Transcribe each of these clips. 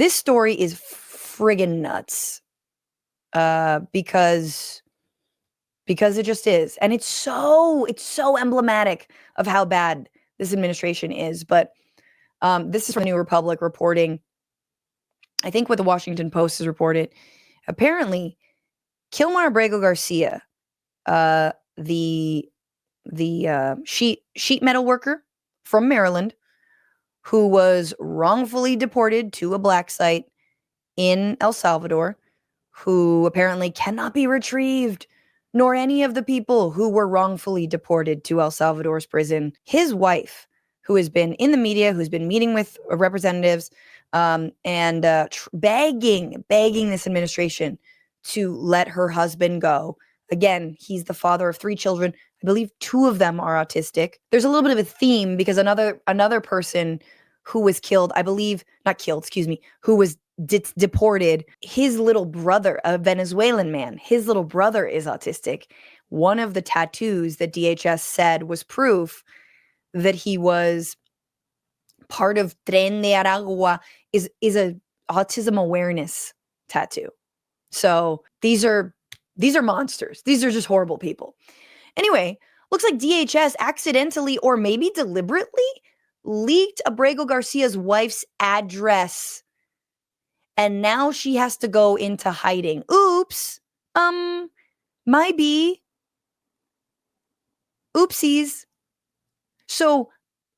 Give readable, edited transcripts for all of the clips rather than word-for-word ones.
This story is friggin' nuts because it just is. And it's so emblematic of how bad this administration is. But this is from New Republic reporting, I think what the Washington Post has reported. Apparently, Kilmar Abrego Garcia, the sheet metal worker from Maryland, who was wrongfully deported to a black site in El Salvador, who apparently cannot be retrieved, nor any of the people who were wrongfully deported to El Salvador's prison. His wife, who has been in the media, who's been meeting with representatives and begging this administration to let her husband go. Again, he's the father of 3 children. I believe 2 of them are autistic. There's a little bit of a theme because another person who was killed, I believe, not killed, excuse me, who was deported, his little brother, a Venezuelan man, his little brother is autistic. One of the tattoos that DHS said was proof that he was part of Tren de Aragua is a autism awareness tattoo. So these are monsters. These are just horrible people. Anyway, looks like DHS accidentally or maybe deliberately leaked Abrego Garcia's wife's address. And now she has to go into hiding. Oops. Might be. Oopsies. So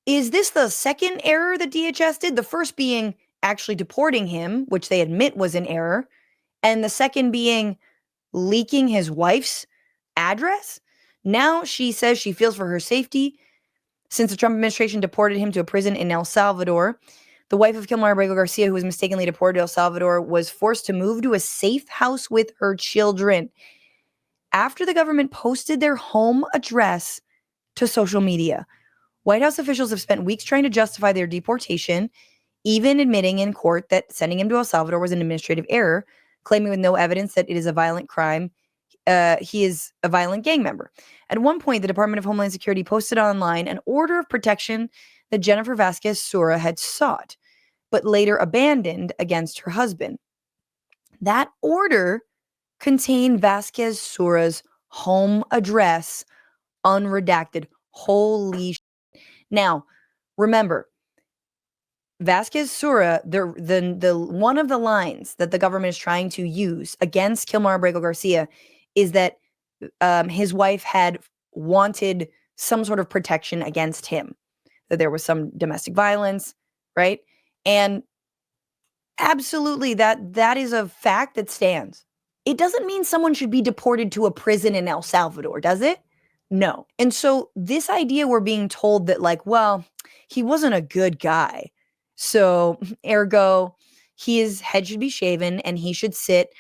is this the second error that DHS did? The first being actually deporting him, which they admit was an error. And the second being leaking his wife's address. Now she says she feels for her safety since the Trump administration deported him to a prison in El Salvador. The wife of Kilmar Abrego Garcia, who was mistakenly deported to El Salvador, was forced to move to a safe house with her children after the government posted their home address to social media. White House officials have spent weeks trying to justify their deportation, even admitting in court that sending him to El Salvador was an administrative error, claiming with no evidence that it is a violent crime. He is a violent gang member. At one point, the Department of Homeland Security posted online an order of protection that Jennifer Vasquez Sura had sought, but later abandoned against her husband. That order contained Vasquez Sura's home address, unredacted. Holy shit. Now, remember, Vasquez Sura, the one of the lines that the government is trying to use against Kilmar Abrego Garcia is that his wife had wanted some sort of protection against him, that there was some domestic violence, right? And absolutely, that is a fact that stands. It doesn't mean someone should be deported to a prison in El Salvador, does it? No. And so this idea we're being told that, like, well, he wasn't a good guy, so ergo his head should be shaven and he should sit,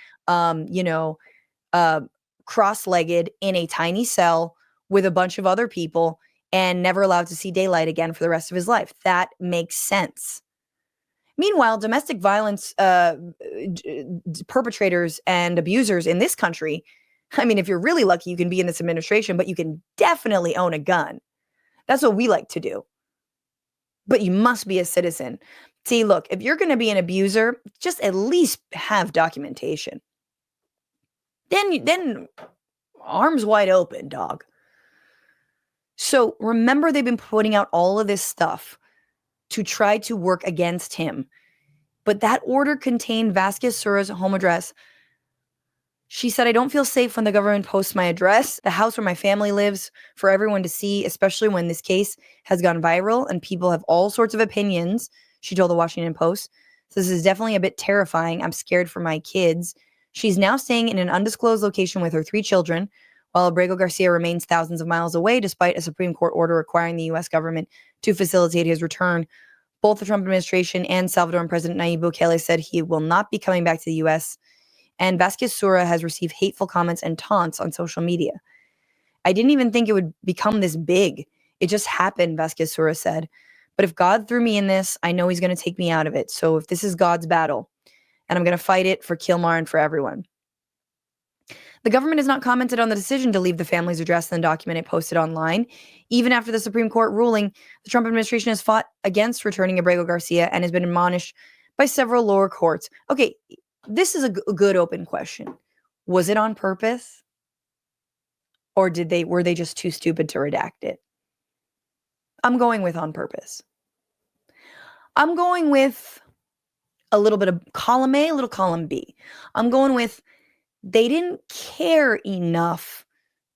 cross-legged in a tiny cell with a bunch of other people and never allowed to see daylight again for the rest of his life. That makes sense. Meanwhile, domestic violence perpetrators and abusers in this country, I mean, if you're really lucky, you can be in this administration, but you can definitely own a gun. That's what we like to do. But you must be a citizen. See, look, if you're going to be an abuser, just at least have documentation. Then arms wide open, dog. So remember, they've been putting out all of this stuff to try to work against him. But that order contained Vasquez Sura's home address. She said, I don't feel safe when the government posts my address, the house where my family lives, for everyone to see, especially when this case has gone viral and people have all sorts of opinions, she told the Washington Post. So this is definitely a bit terrifying. I'm scared for my kids. She's now staying in an undisclosed location with her 3 children, while Abrego Garcia remains thousands of miles away, despite a Supreme Court order requiring the U.S. government to facilitate his return. Both the Trump administration and Salvadoran President Nayib Bukele said he will not be coming back to the U.S., and Vasquez Sura has received hateful comments and taunts on social media. I didn't even think it would become this big. It just happened, Vasquez Sura said. But if God threw me in this, I know he's going to take me out of it. So if this is God's battle, and I'm going to fight it for Kilmar and for everyone. The government has not commented on the decision to leave the family's address in the document it posted online. Even after the Supreme Court ruling, the Trump administration has fought against returning Abrego Garcia and has been admonished by several lower courts. Okay, this is a good open question. Was it on purpose? Or were they just too stupid to redact it? I'm going with on purpose. I'm going with a little bit of column A, a little column B. I'm going with they didn't care enough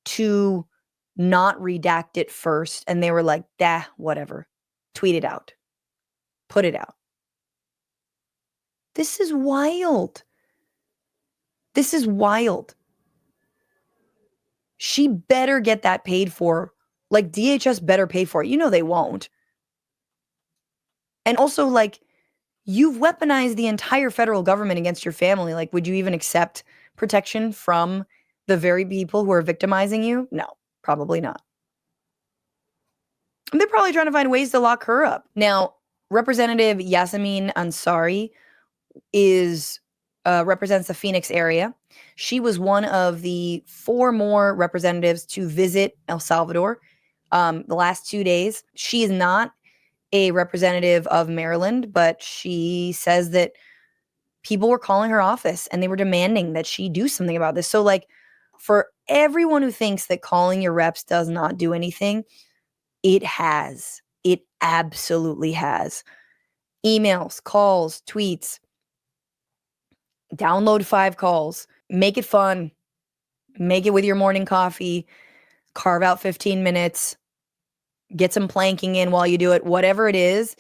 to not redact it first. And they were like, whatever. Tweet it out. Put it out. This is wild. This is wild. She better get that paid for. Like, DHS better pay for it. You know they won't. And also, like, you've weaponized the entire federal government against your family. Like, would you even accept protection from the very people who are victimizing you? No, probably not. And they're probably trying to find ways to lock her up. Now, Representative Yassamin Ansari represents the Phoenix area. She was one of the 4 more representatives to visit El Salvador the last 2 days. She is not a representative of Maryland, but she says that people were calling her office and they were demanding that she do something about this. So, like, for everyone who thinks that calling your reps does not do anything, it has. It absolutely has. Emails, calls, tweets. Download 5 calls. Make it fun. Make it with your morning coffee. Carve out 15 minutes. Get some planking in while you do it. Whatever it is,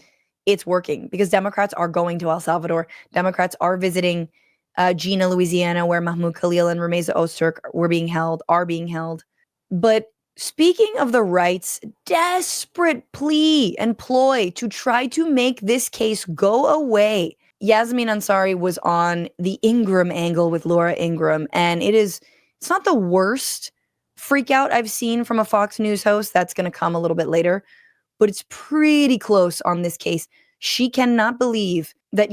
it's working because Democrats are going to El Salvador. Democrats are visiting Gina, Louisiana, where Mahmoud Khalil and Rameza Ozturk are being held. But speaking of the right's desperate plea and ploy to try to make this case go away, Yassamin Ansari was on the Ingraham angle with Laura Ingraham, and it's not the worst freak out I've seen from a Fox News host. That's going to come a little bit later, but it's pretty close on this case. She cannot believe that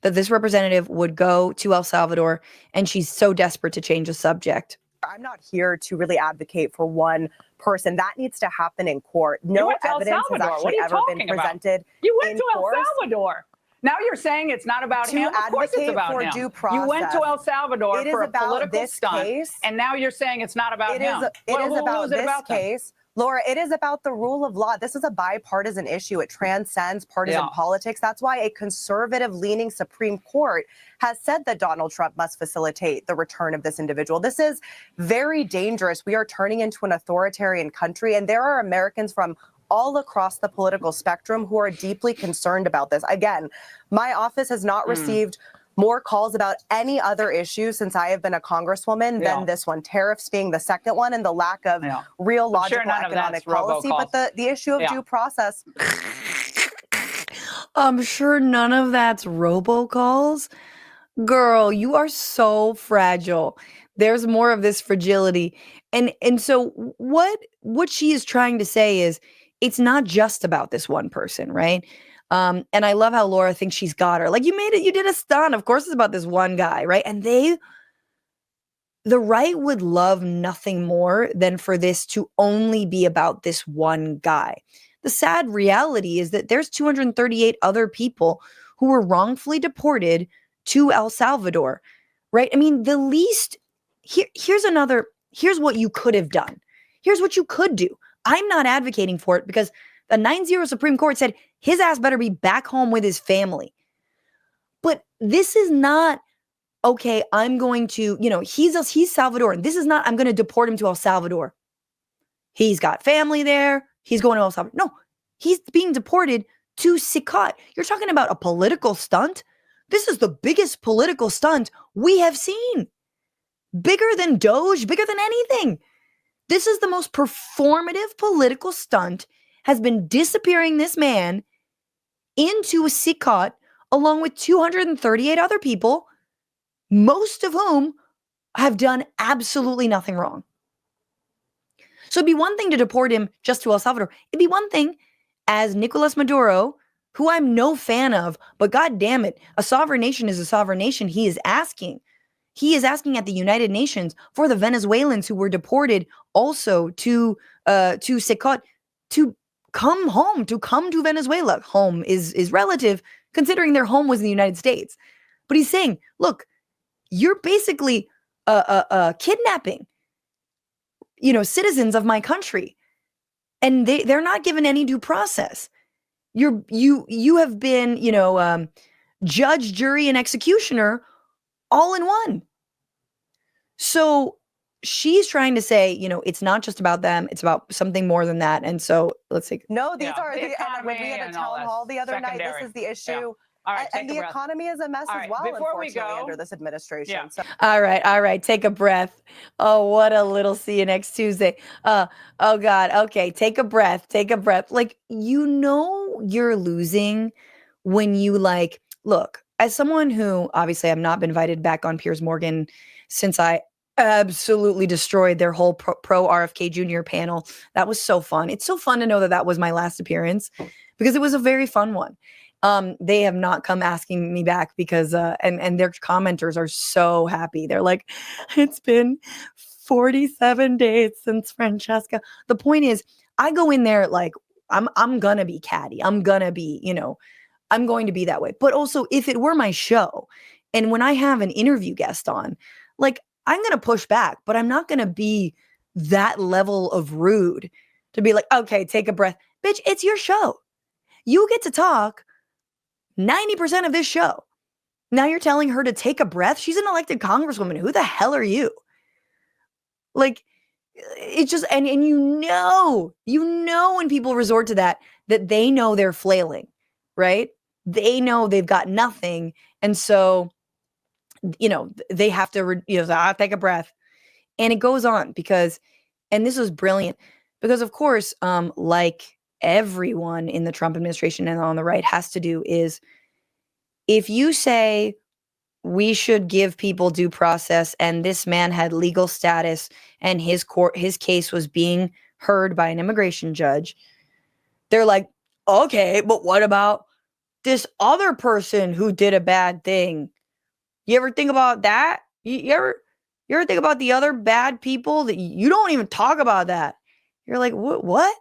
that this representative would go to El Salvador, and she's so desperate to change the subject. I'm not here to really advocate for one person. That needs to happen in court. No evidence has actually ever been presented. You went to El Salvador. Now you're saying it's not about him. Of course it's about him. Due process. You went to El Salvador for a political stunt, and now you're saying it's not about him. It is about this case. Laura, it is about the rule of law. This is a bipartisan issue. It transcends partisan politics. That's why a conservative-leaning Supreme Court has said that Donald Trump must facilitate the return of this individual. This is very dangerous. We are turning into an authoritarian country, and there are Americans from all across the political spectrum who are deeply concerned about this. Again, my office has not received more calls about any other issue since I have been a congresswoman than this one, tariffs being the second one, and the lack of real logical economic policy. But the issue of due process. I'm sure none of that's robocalls. Girl, you are so fragile. There's more of this fragility. And so what she is trying to say is it's not just about this one person, right? And I love how Laura thinks she's got her. Like, you did a stunt. Of course it's about this one guy, right? And the right would love nothing more than for this to only be about this one guy. The sad reality is that there's 238 other people who were wrongfully deported to El Salvador, right? I mean, here's what you could have done. Here's what you could do. I'm not advocating for it because the 9-0 Supreme Court said his ass better be back home with his family. But this is not, okay, I'm going to, he's Salvadoran. This is not, I'm going to deport him to El Salvador. He's got family there. He's going to El Salvador. No, he's being deported to CECOT. You're talking about a political stunt? This is the biggest political stunt we have seen. Bigger than Doge, bigger than anything. This is the most performative political stunt, has been disappearing this man into a CECOT along with 238 other people, most of whom have done absolutely nothing wrong. So it'd be one thing to deport him just to El Salvador. It'd be one thing as Nicolas Maduro, who I'm no fan of, but God damn it, a sovereign nation is a sovereign nation. He is asking at the United Nations for the Venezuelans who were deported also to CECOT to come home, to come to Venezuela. Home is relative. considering their home was in the United States. But he's saying, look, you're basically kidnapping, citizens of my country, and they're not given any due process. You have been, judge, jury, and executioner all in one. So she's trying to say, it's not just about them. It's about something more than that. And so let's take. No, these are when we had a town hall the other night. This is the issue. Yeah. All right, and the economy is a mess as well, unfortunately, under this administration. Yeah. So. All right. Take a breath. Oh, what a little see you next Tuesday. Oh God. Okay. Take a breath. Like, you're losing when you look, as someone who obviously have not been invited back on Piers Morgan since I absolutely destroyed their whole pro RFK Jr. panel. That was so fun. It's so fun to know that was my last appearance because it was a very fun one. They have not come asking me back because, and their commenters are so happy. They're like, it's been 47 days since Francesca. The point is, I go in there like, I'm gonna be catty. I'm gonna be, I'm going to be that way. But also, if it were my show, and when I have an interview guest on, I'm gonna push back, but I'm not gonna be that level of rude to be like, okay, take a breath. Bitch, it's your show. You get to talk 90% of this show. Now you're telling her to take a breath? She's an elected congresswoman. Who the hell are you? It's just, and when people resort to that they know they're flailing, right? They know they've got nothing. And so, they have to, take a breath. And it goes on because, and this was brilliant, because of course, like everyone in the Trump administration and on the right has to do is, if you say we should give people due process and this man had legal status and his case was being heard by an immigration judge, they're like, okay, but what about this other person who did a bad thing? You ever think about that? You ever think about the other bad people that you don't even talk about that? You're like, what?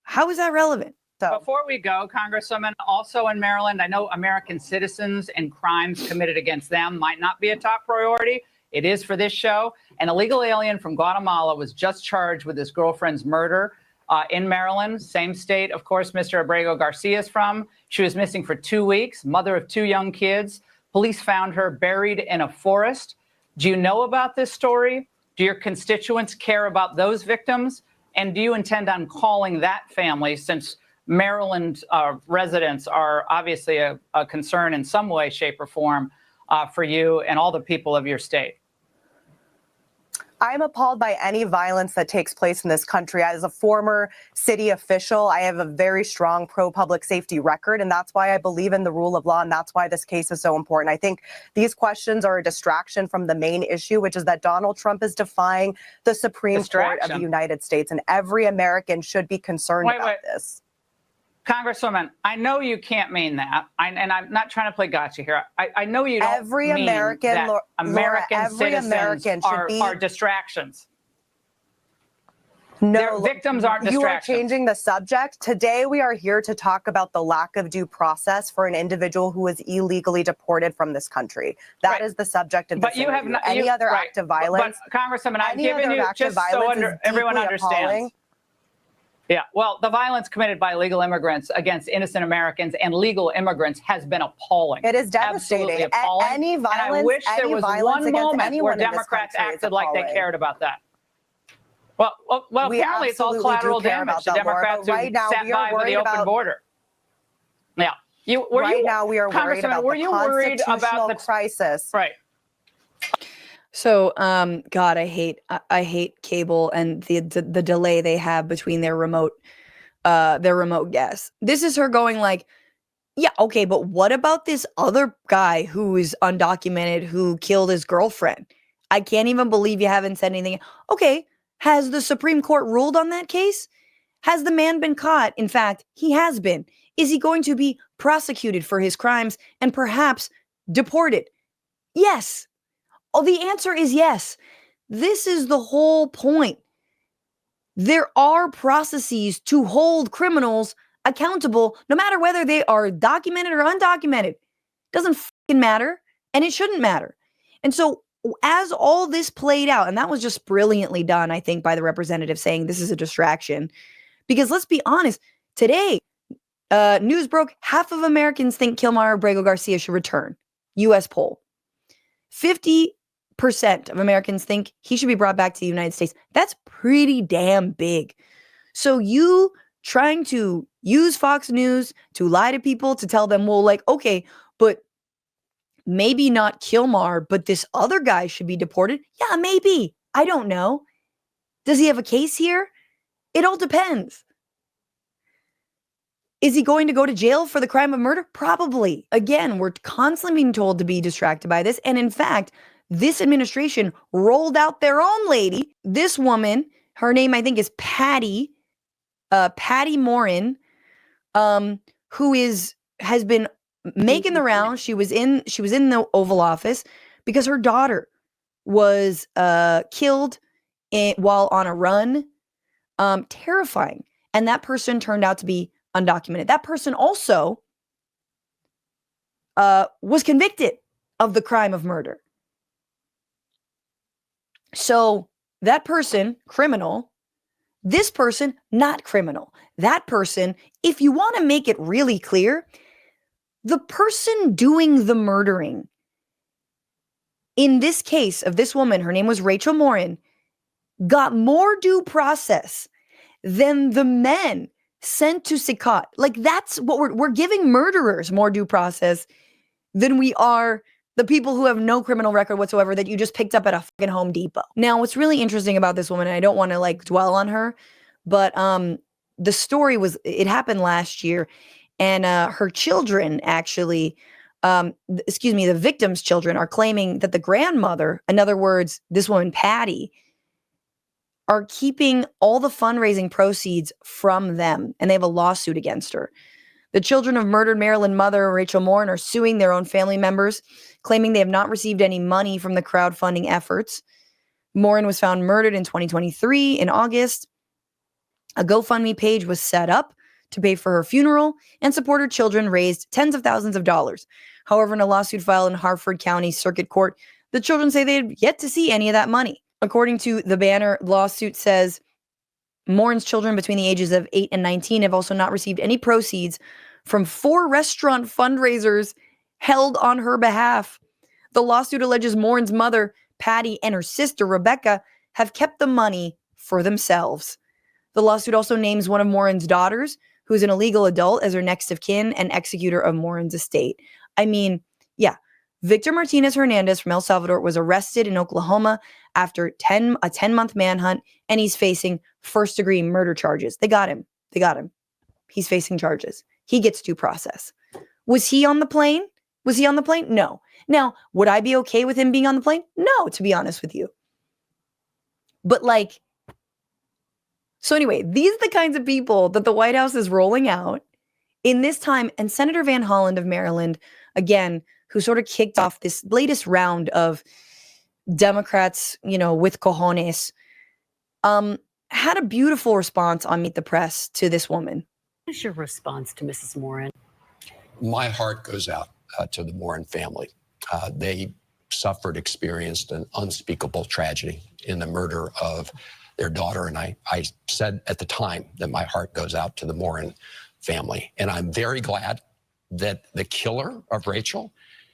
How is that relevant? So. Before we go, Congresswoman, also in Maryland, I know American citizens and crimes committed against them might not be a top priority. It is for this show. An illegal alien from Guatemala was just charged with his girlfriend's murder in Maryland, same state, of course, Mr. Abrego Garcia is from. She was missing for 2 weeks, mother of 2 young kids. Police found her buried in a forest. Do you know about this story? Do your constituents care about those victims? And do you intend on calling that family, since Maryland residents are obviously a concern in some way, shape, or form for you and all the people of your state? I'm appalled by any violence that takes place in this country. As a former city official, I have a very strong pro-public safety record, and that's why I believe in the rule of law, and that's why this case is so important. I think these questions are a distraction from the main issue, which is that Donald Trump is defying the Supreme Court of the United States, and every American should be concerned about this. Congresswoman, I know you can't mean that, and I'm not trying to play gotcha here. I know you don't every mean American, that American citizens are distractions. No, their victims aren't distractions. You are changing the subject. Today, we are here to talk about the lack of due process for an individual who is illegally deported from this country. That is the subject of this interview. Have not, any other act of violence. But Congresswoman, I've given you, just so everyone understands. Appalling. Yeah, well, the violence committed by illegal immigrants against innocent Americans and legal immigrants has been appalling. It is devastating. Absolutely appalling. Any violence, and I wish there was one moment where Democrats acted like they cared about that. Well, apparently it's all collateral damage to Democrats who sat by with the open border. Yeah. Now we are worried about the constitutional crisis. Right. So, God, I hate cable and the delay they have between their remote guests. This is her going like, yeah, okay, but what about this other guy who is undocumented who killed his girlfriend? I can't even believe you haven't said anything. Okay, has the Supreme Court ruled on that case? Has the man been caught? In fact, he has been. Is he going to be prosecuted for his crimes and perhaps deported? Yes. Oh, the answer is yes. This is the whole point. There are processes to hold criminals accountable, no matter whether they are documented or undocumented. Doesn't fucking matter, and it shouldn't matter. And so as all this played out, and that was just brilliantly done, I think, by the representative saying this is a distraction. Because let's be honest, today, news broke, half of Americans think Kilmar Abrego Garcia should return. U.S. poll. 50% of Americans think he should be brought back to the United States. That's pretty damn big. So you trying to use Fox News to lie to people, to tell them, well, like, okay, but maybe not Kilmar, but this other guy should be deported. Yeah, maybe. I don't know. Does he have a case here? It all depends. Is he going to go to jail for the crime of murder? Probably. Again, we're constantly being told to be distracted by this. And in fact, this administration rolled out their own lady. This woman, her name I think is Patty Morin, who has been making the rounds. She was in the Oval Office because her daughter was killed while on a run. Terrifying. And that person turned out to be undocumented. That person also was convicted of the crime of murder. So that person, criminal. This person, not criminal. That person, if you want to make it really clear, the person doing the murdering, in this case of this woman, her name was Rachel Morin, got more due process than the men sent to CECOT. Like, that's what we're giving murderers more due process than we are the people who have no criminal record whatsoever that you just picked up at a fucking Home Depot. Now, what's really interesting about this woman, and I don't want to like dwell on her, but the story it happened last year, and her children actually, the victim's children are claiming that the grandmother, in other words, this woman, Patty, are keeping all the fundraising proceeds from them, and they have a lawsuit against her. The children of murdered Maryland mother Rachel Morin are suing their own family members, claiming they have not received any money from the crowdfunding efforts. Morin was found murdered in 2023 in August. A GoFundMe page was set up to pay for her funeral, and support her children raised tens of thousands of dollars. However, in a lawsuit filed in Harford County Circuit Court, the children say they had yet to see any of that money. According to the banner, lawsuit says Morin's children between the ages of 8 and 19 have also not received any proceeds from 4 restaurant fundraisers held on her behalf. The lawsuit alleges Morin's mother, Patty, and her sister, Rebecca, have kept the money for themselves. The lawsuit also names one of Morin's daughters, who is an illegal adult, as her next of kin and executor of Morin's estate. I mean, yeah. Victor Martinez Hernandez from El Salvador was arrested in Oklahoma after a 10-month manhunt, and he's facing first-degree murder charges. They got him. He's facing charges. He gets due process. Was he on the plane? No. Now, would I be okay with him being on the plane? No, to be honest with you. But like, so anyway, these are the kinds of people that the White House is rolling out in this time. And Senator Van Hollen of Maryland, again, who sort of kicked off this latest round of Democrats, with cojones, had a beautiful response on Meet the Press to this woman. What is your response to Mrs. Morin? My heart goes out to the Morin family. They experienced an unspeakable tragedy in the murder of their daughter. And I said at the time that my heart goes out to the Morin family. And I'm very glad that the killer of Rachel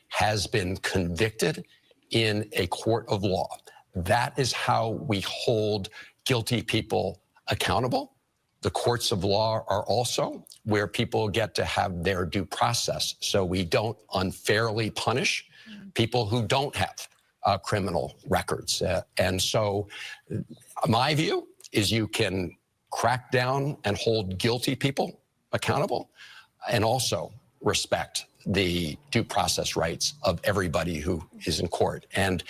has been convicted in a court of law. That is how we hold guilty people accountable. The courts of law are also where people get to have their due process, so we don't unfairly punish people who don't have criminal records. And so my view is you can crack down and hold guilty people accountable, and also respect the due process rights of everybody who is in court. And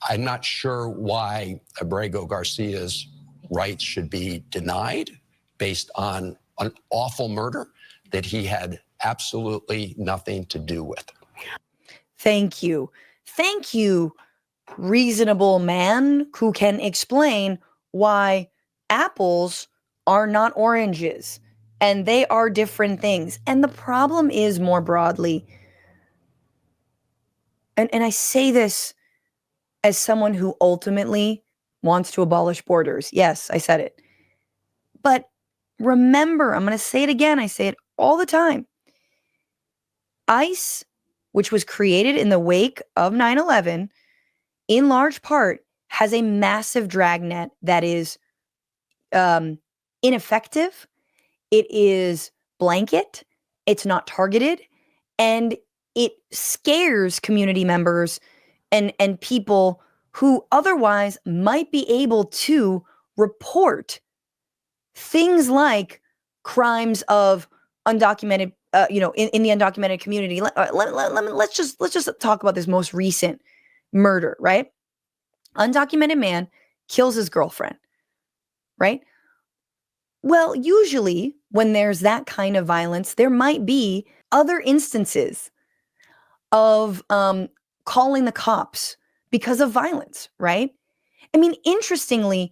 I'm not sure why Abrego Garcia's rights should be denied based on an awful murder that he had absolutely nothing to do with. Thank you. Thank you, reasonable man who can explain why apples are not oranges. And they are different things. And the problem is more broadly, and I say this as someone who ultimately wants to abolish borders. Yes, I said it. But remember, I'm going to say it again. I say it all the time. ICE, which was created in the wake of 9/11, in large part has a massive dragnet that is ineffective. It is blanket. It's not targeted. And it scares community members and people who otherwise might be able to report things like crimes of undocumented, in the undocumented community. Let's just talk about this most recent murder, right? Undocumented man kills his girlfriend, right? Well, usually when there's that kind of violence, there might be other instances of calling the cops because of violence, right? I mean, interestingly,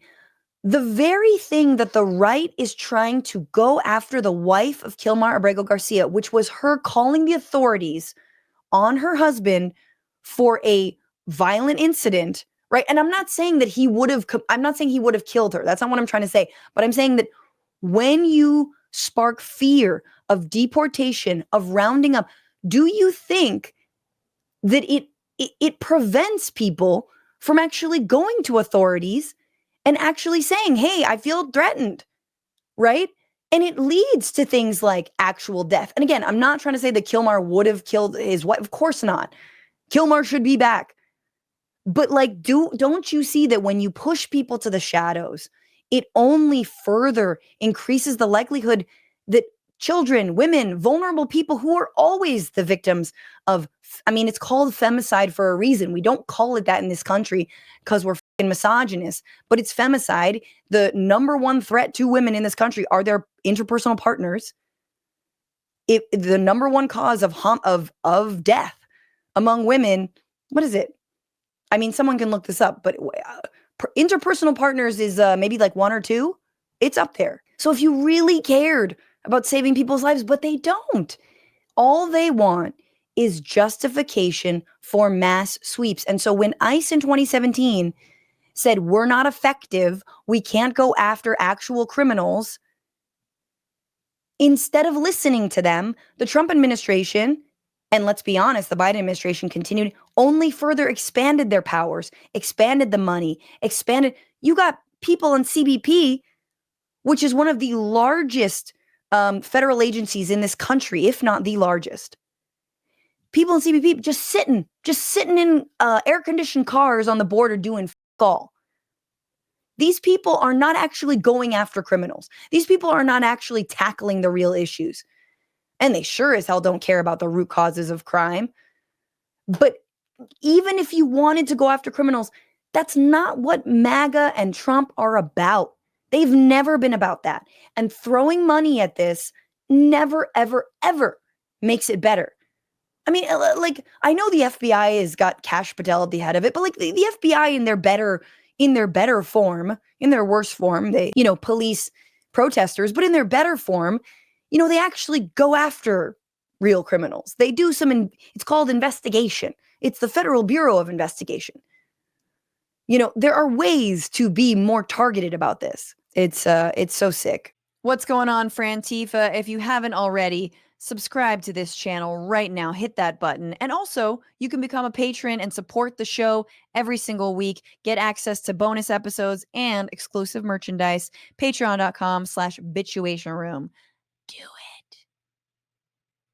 the very thing that the right is trying to go after the wife of Kilmar Abrego Garcia, which was her calling the authorities on her husband for a violent incident, right? And I'm not saying that I'm not saying he would have killed her. That's not what I'm trying to say. But I'm saying that when you spark fear of deportation, of rounding up, do you think that it prevents people from actually going to authorities and actually saying, hey, I feel threatened, right? And it leads to things like actual death. And again, I'm not trying to say that Kilmar would have killed his wife. Of course not. Kilmar should be back. But like, don't you see that when you push people to the shadows, it only further increases the likelihood that children, women, vulnerable people who are always the victims of, I mean, it's called femicide for a reason. We don't call it that in this country because we're fucking misogynist, but it's femicide. The number one threat to women in this country are their interpersonal partners. The number one cause of death among women, what is it? I mean, someone can look this up, but interpersonal partners is maybe like 1 or 2. It's up there. So if you really cared about saving people's lives, but they don't, all they want is justification for mass sweeps. And so when ICE in 2017 said, we're not effective, we can't go after actual criminals, instead of listening to them, the Trump administration, and let's be honest, the Biden administration continued, only further expanded their powers, expanded the money, expanded. You got people in CBP, which is one of the largest federal agencies in this country, if not the largest. People in CBP just sitting in air-conditioned cars on the border doing all. These people are not actually going after criminals. These people are not actually tackling the real issues. And they sure as hell don't care about the root causes of crime. But even if you wanted to go after criminals, that's not what MAGA and Trump are about. They've never been about that. And throwing money at this never, ever, ever makes it better. I mean, like, I know the FBI has got Kash Patel at the head of it, but like the FBI in their better form, in their worst form, they, police protesters, but in their better form, they actually go after real criminals. They do it's called investigation. It's the Federal Bureau of Investigation. There are ways to be more targeted about this. It's so sick. What's going on, Frantifa? If you haven't already, subscribe to this channel right now. Hit that button. And also, you can become a patron and support the show every single week. Get access to bonus episodes and exclusive merchandise. Patreon.com/Bitchuation Room. Do it.